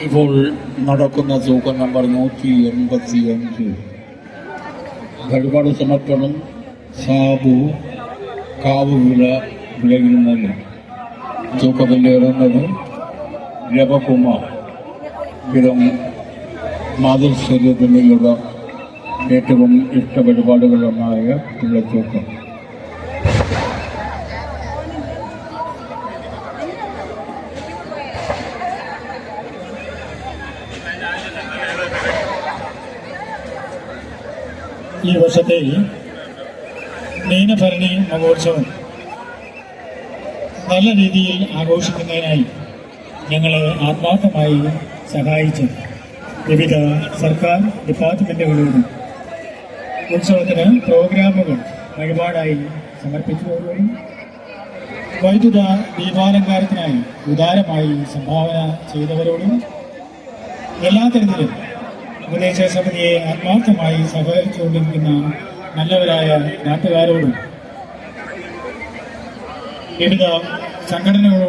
ഇപ്പോൾ നടക്കുന്ന തൂക്കം നമ്പർ 185 വഴിപാട് സമർപ്പണം സാബു കാവുവിള വിളയുന്നത്. തൂക്കത്തിലേറുന്നത് രവകുമാർ. ഇതും മാതൃശരീരത്തിനുള്ള ഏറ്റവും ഇഷ്ട വഴിപാടുകളൊന്നായ പിള്ളത്തൂക്കം. ഈ വർഷത്തെ മീനഭരണി മഹോത്സവം നല്ല രീതിയിൽ ആഘോഷിക്കുന്നതിനായി ഞങ്ങളെ ആത്മാർത്ഥമായി സഹായിച്ച വിവിധ സർക്കാർ ഡിപ്പാർട്ട്മെൻറ്റുകളോടും ഉത്സവത്തിന് പ്രോഗ്രാമുകൾ വഴിപാടായി സമർപ്പിച്ചവരോടും വൈദ്യുത ദീപാലങ്കാരത്തിനായി ഉദാരമായി സംഭാവന ചെയ്തവരോടും എല്ലാ തരത്തിലും ഉപദേശ സമിതിയെ ആത്മാർത്ഥമായി സഹകരിച്ചുകൊണ്ടിരിക്കുന്ന നല്ലവരായ നാട്ടുകാരോടും വിവിധ സംഘടനകളോടും